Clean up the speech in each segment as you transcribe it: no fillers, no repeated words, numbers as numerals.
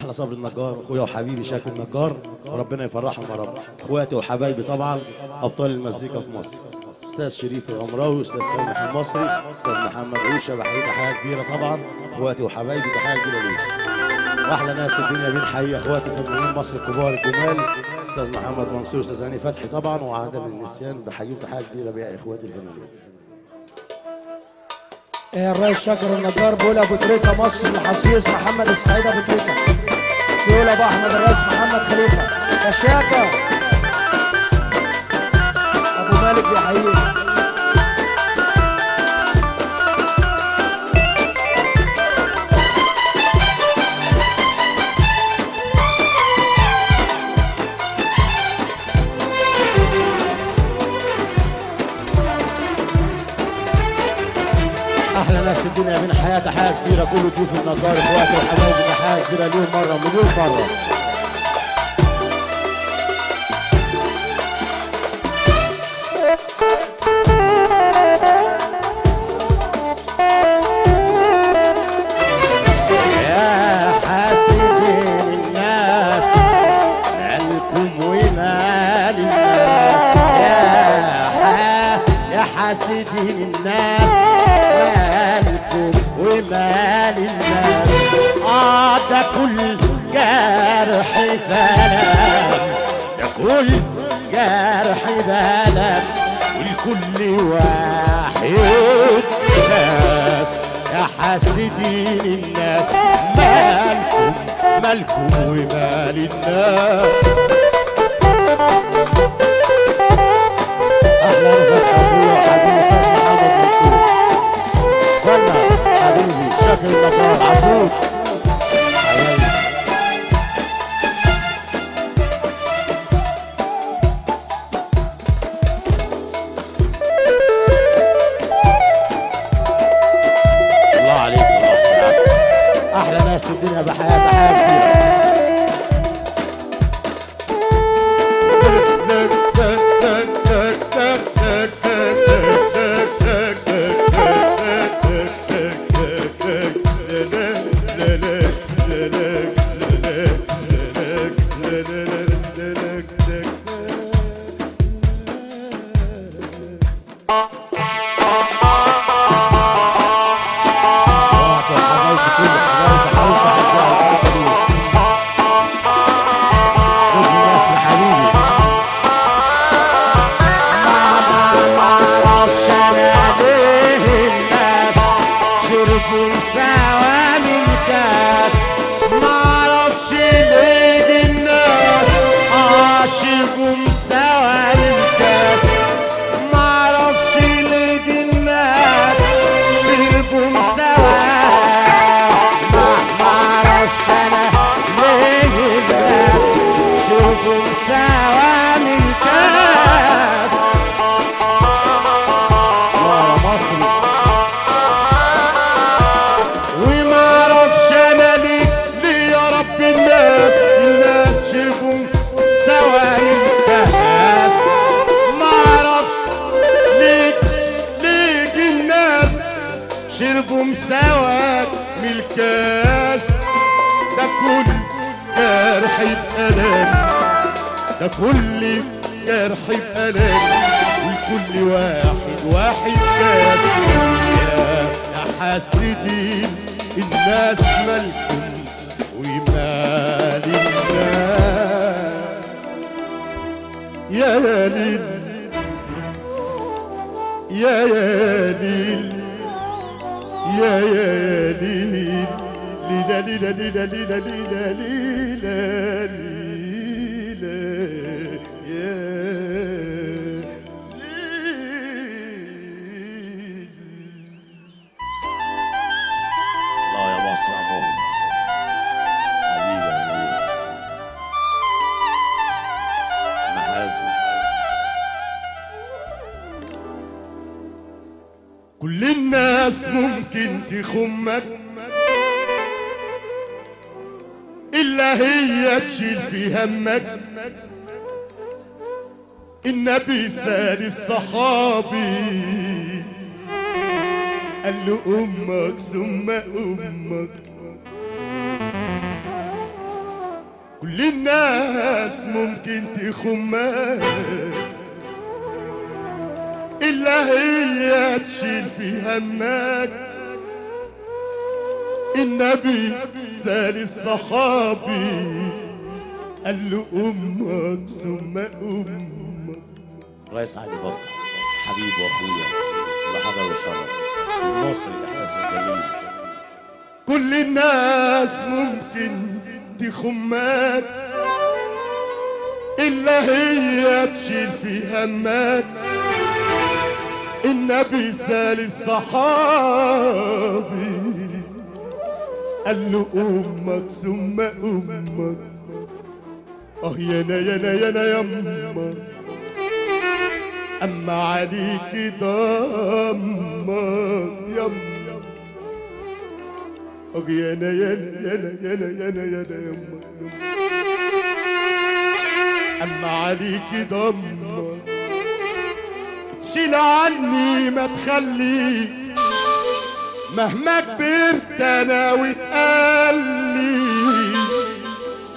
احلى صبر النجار، اخويا وحبيبي شاكر النجار، وربنا يفرحهم يا رب. اخواتي وحبايبي طبعا ابطال المزيكا في مصر، استاذ شريف الغمراوي، استاذ سامح المصري، استاذ محمد عوشه، بحيي تحيه كبيره طبعا. اخواتي وحبايبي تحيه كبيره ليهم. واحلى ناس الدنيا بنحيي اخواتي فنانين مصر الكبار الجمال، استاذ محمد منصور، استاذ هاني فتحي طبعا، وعادل النسيان، بحييهم تحيه كبيره بيا اخواتي الفنانين. الرئيس شاكر النجار بيقول ابو تريكه مصر الحسيس محمد السعيد ابو تريكه، بيقول ابو احمد الرئيس محمد خليفه يا شاكر ابو مالك بيحييك. احلى ناس الدنيا بين حياه تحيه كبيره، كل ضيوف النجار اخواتي وحبايبي تحيه كبيره ليهم مره مليون مره. يا حاسدين الناس مالكم ومال الناس، يا حاسدين الناس مالكم ومال الناس. ده كل جرح بلد، ده كل جرح بلد، ولكل واحد ناس. يا حاسدين الناس مالكم ومال الناس. اهلا وسهلا اخويا وحبيبي استاذ محمد منصور، ولا حبيبي شاكر النجار عبود حبايبي. الله عليك يا مصر، احلى ناس الدنيا بحياه تحيه كبيره. شربوا مساواك من الكاس. ده كل جرح بألم، ده كل جرح بألم، وكل واحد كاس. يا حاسدين الناس مالكم ومال الناس. يا ليل يا ليل يا ليل ليلا ليلا ليلا ليلا ليلا ليلا ليلا يا ليل. الله يا مصر عمو حبيبي محازن. كل الناس ممكن تخمك إلا هي تشيل في همك. النبي سال الصحابي قال له أمك ثم أمك. كل الناس ممكن تخمك إلا هي تشيل في همك. النبي سال الصحابي قال له أمك ثم أمك. رئيس علي بكر حبيب واخويا اللي حضر وشرف المصري الاحساس الجميل. كل الناس ممكن تخمك إلا هي تشيل في همك. النبي سال الصحابي قال له أمك ثم أمك. يانا يانا يانا يما أما عليك ضمك يما. يانا يانا يانا يانا يانا يانا يما أما عليك ضمك. تشيل عني ما تخلي مهما كبرت انا وتقلي.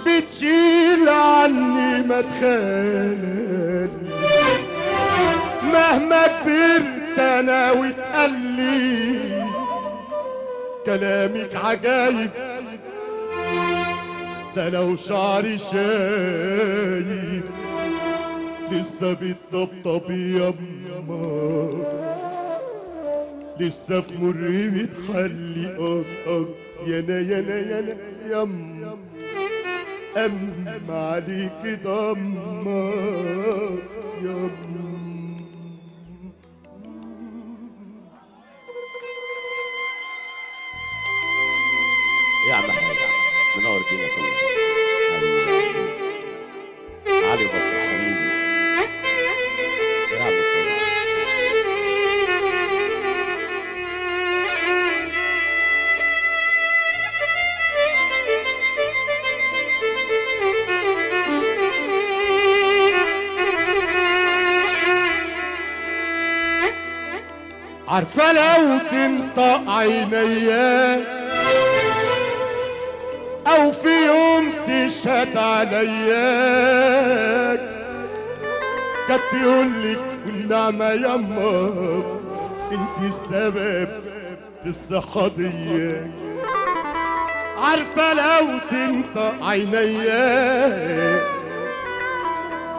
بتشيل عني ما تخلي مهما كبرت انا وتقلي. كلامك عجايب ده لو شعري شايب لسه بتطبطب يما. لسه بمر بتحلي يانا يانا يانا يما. أما عليك ضمك يما. يا عم احمد منور الدنيا كلها حبيبي علي بكر حبيبي يا عم الصلاة. عارفة لو تنطق عينيا أو في يوم تشهد عليا كانت تقولك والنعمة يما انت السبب في الصحة دي. عارفة لو تنطق عينيا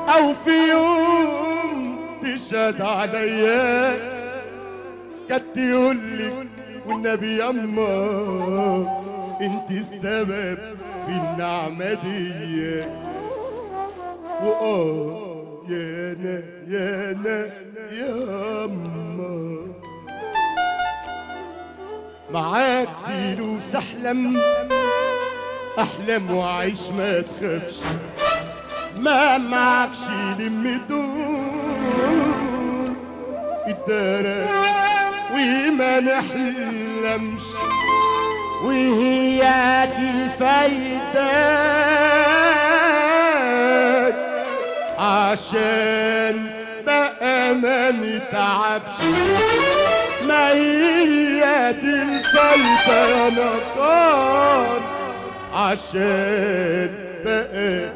أو في يوم تشهد عليا كانت تقولك والنبي يما انت السبب في النعمة دي. يانا يانا ياما معاك فلوس احلم واعيش ما تخافش. ما معكش لم دول الدار وما نحلمش. وهي دي الفايدة عشان بقى ما نتعبش. ما هي دي الفايدة يا نقار عشان بقى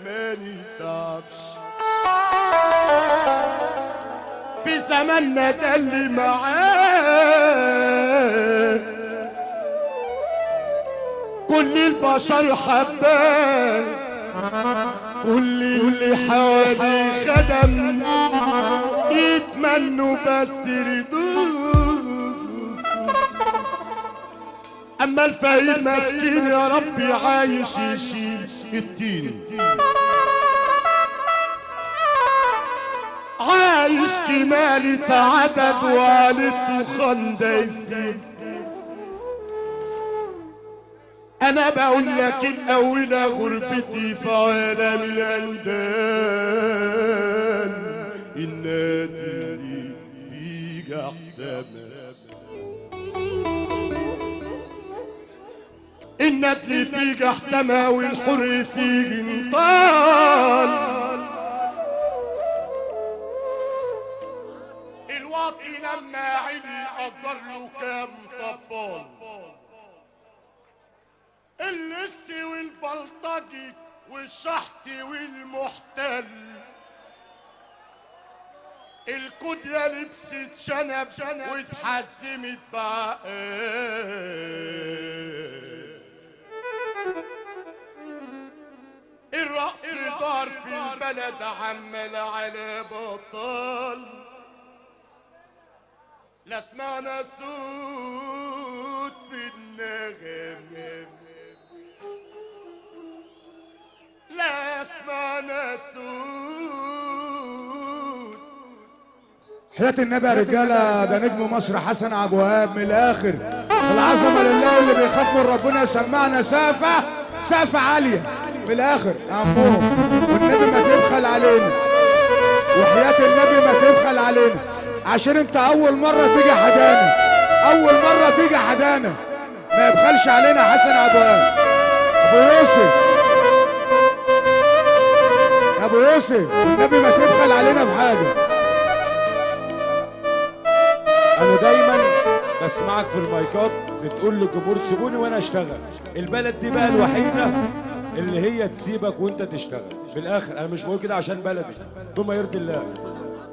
ما نتعبش. في زماننا ده اللي معاه كل البشر حباه. كل اللي حواليه خدم يتمنوا بس يردوه. اما الفقير مسكين يا ربي عايش يشيل الدين. عايش كمالة عدد والد وخنديسين. انا بقول لك الاولى غربتي في عالم الاندان. النادي في جحدنا النادي في جحدنا والحر في جنطال. الواطي لما علي قدر له كام طفال. والشحط والمحتل، القدية لبست شنب واتحزمت بعقل، الرقص دار في البلد عمال على بطال، لا سمعنا صوت في النغم، لا سمعنا صوت. حياة النبي يا رجالة، ده نجم مصر حسن عبد الوهاب من الآخر، العظمة لله اللي بيخاف من ربنا يسمعنا سقفة عالية من الآخر يا عمهم، والنبي ما تبخل علينا، وحياة النبي ما تبخل علينا، عشان انت أول مرة تيجي حدانا، أول مرة تيجي حدانا، ما يبخلش علينا حسن عبد الوهاب. أبو يوسف يا أبو يوسف، والنبي ما تبخل علينا بحاجة. انا دايما بسمعك في المايكات بتقول للجمهور سيبوني وانا اشتغل، البلد دي بقى الوحيده اللي هي تسيبك وانت تشتغل. في الاخر انا مش بقول كده عشان بلدي، بما يرضي الله،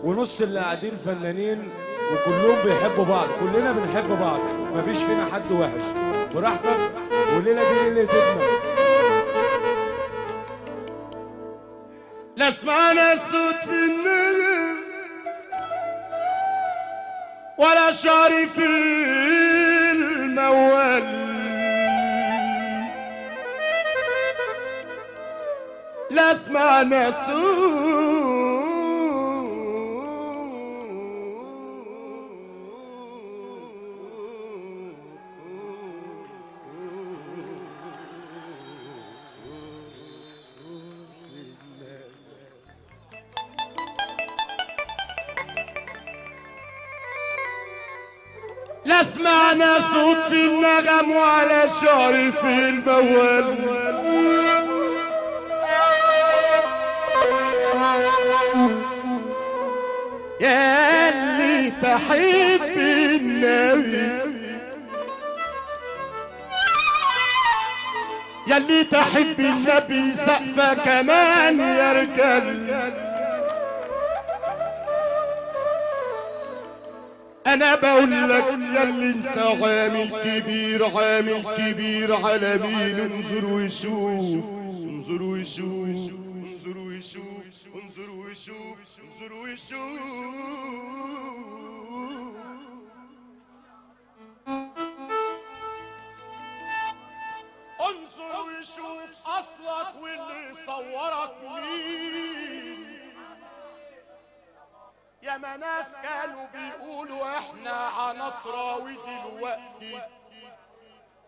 ونص اللي قاعدين فنانين وكلهم بيحبوا بعض، كلنا بنحب بعض، مفيش فينا حد وحش، براحتك، والليله دي ليله ابنك. لا سمعنا الصوت في النغم ولا شعري في الموال، لا سمعنا صوت لا سمعنا صوت في النغم ولا شعر في الموال، يا اللي تحب النبي، يا اللي تحب النبي سقفة كمان يا رجال. انا بقول لك يا اللي انت عامل كبير، عامل كبير على مين، انظر وشوف، انظر وشوف، انظر وشوف، انظر وشوف، انظر وشوف. انظر وشوف اصلك واللي صورك مين، يا ما ناس كانوا بيقولوا احنا عنطرة،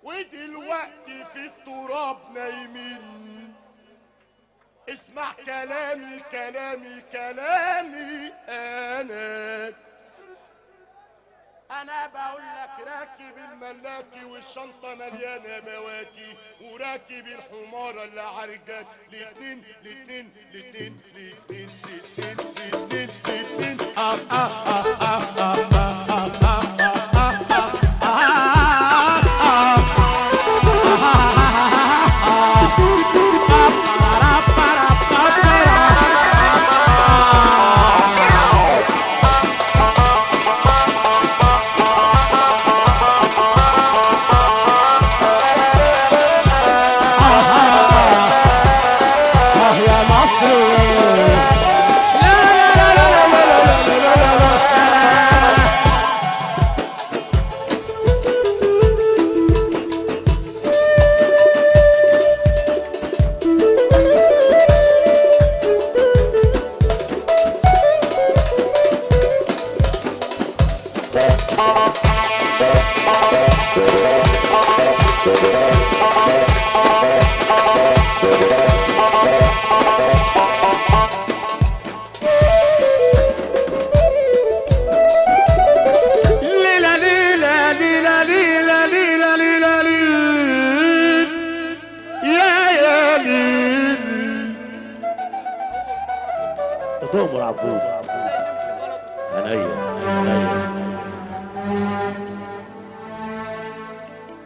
ودلوقتي في التراب نايمين. اسمع كلامي كلامي كلامي، انا بقول لك راكب الملاكي والشنطه مليانه بواكي، وراكب الحماره اللي عرجك، الاتنين الاتنين الاتنين الاتنين الاتنين الاتنين الاتنين تؤمر عبود عينيا عينيا.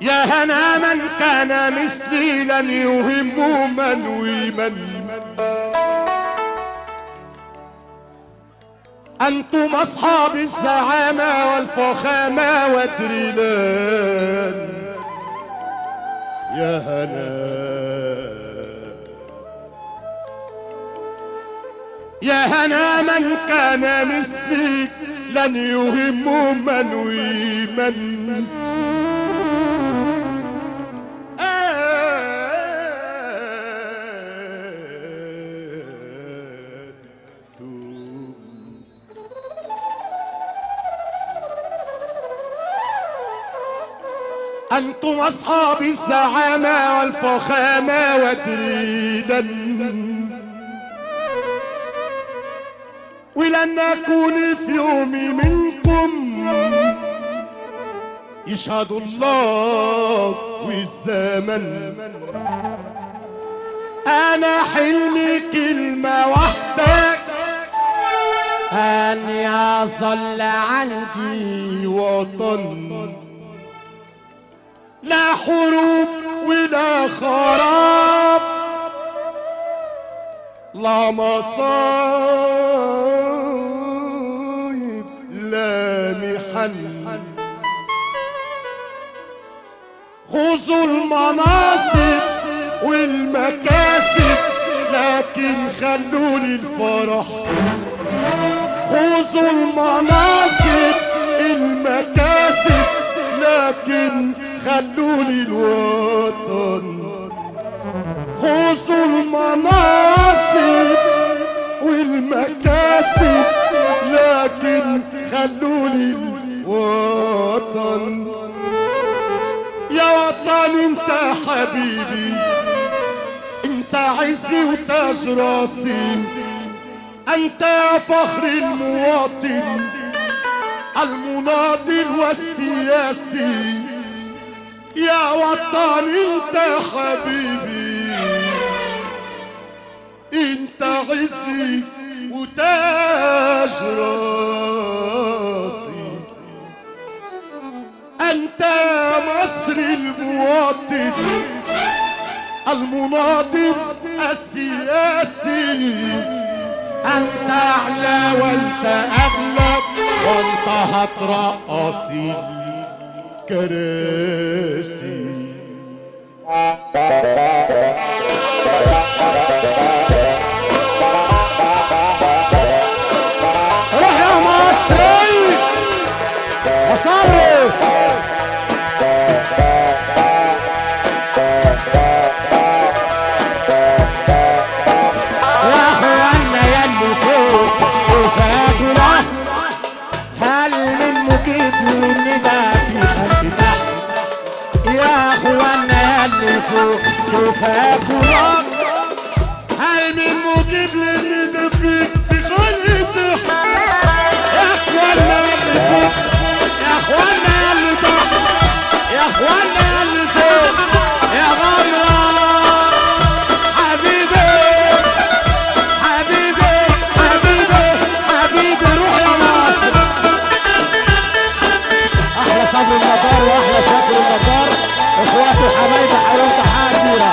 يا هنا من كان مثلي لن يهم من ومن. أنتم أصحاب الزعامة والفخامة والدريلان. يا هنا يا هنا من كان مثلي لن يهم من ومن. أنتم أصحاب الزعامة والفخامة ودريدا، ولن نكون في يوم منكم، يشهد الله والزمن. أنا حلمي كلمة واحدة، أن يصل عندي وطن، لا حروب ولا خراب، لا مصايب لا محن. خذوا المناصب والمكاسب لكن خلوا لي الفرح. خذوا المناصب المكاسب لكن خلوا لي الوطن. خذوا المناصب والمكاسب لكن خلوا لي الوطن. يا وطن انت حبيبي، انت عزي وتاج راسي، انت يا فخر المواطن المناضل والسياسي. يا وطن انت حبيبي، انت عزي وتاج راسي، انت يا مصر المواطن المناضل السياسي. انت اعلى وانت اغلب وانت هترقصي كراسي. روح يا مصري وصرف. يا اخوانا يلي فوق وفاكرة، هل من مجيب والندى في قلبي تحت. يا اخوانا يلي فوق وفاكرة، هل من مجيب للندى في قلبي تحت. يا اخوانا يلي فوق، يا اخوانا يلي تحت، يا اخوانا يلي فوق يا غمرة. حبيبي حبيبي حبيبي حبيبي روح يا مصر. احلى صبر النجار واحلى شكر النجار، اخواتي وحبايبي حياتي حاضره.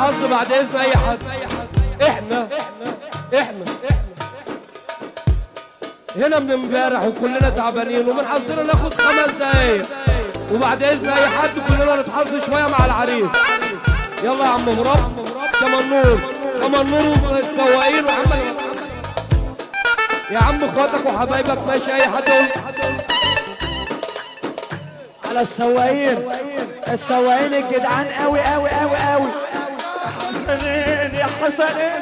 الحظ بعد اذن اي حد. احنا هنا من امبارح وكلنا تعبانين ومن حظنا ناخد 5 دقايق وبعد اذن اي حد كلنا نتحظ شويه مع العريس. يلا يا عم مراد كمان نور والسواقين وعم يا عم اخواتك وحبايبك ماشي اي حد يقول على السواقين الجدعان قوي قوي قوي قوي. حسنين يا حسنين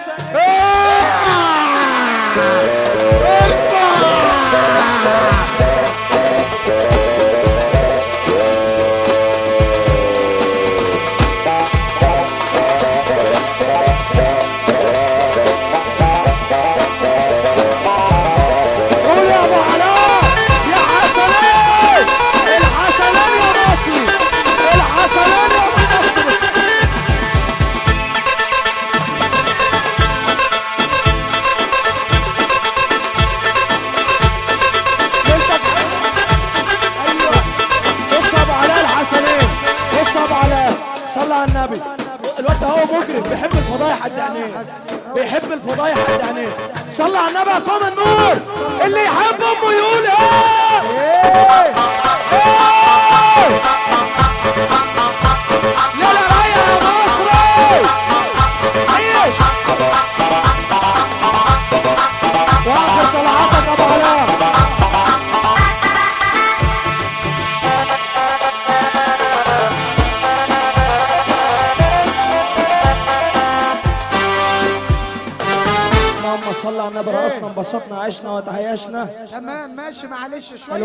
الواد ده هو مجرم بيحب الفضايح قد عينيه. صلى على النبي يا قوم النور. اللي يحب امه يقول ايه يلا رايح يا مصري عيش. واخر طلعاتك ابو علاء. صلى على النبي. رقصنا انبسطنا عشنا وتعايشنا. تمام ماشي معلش شويه.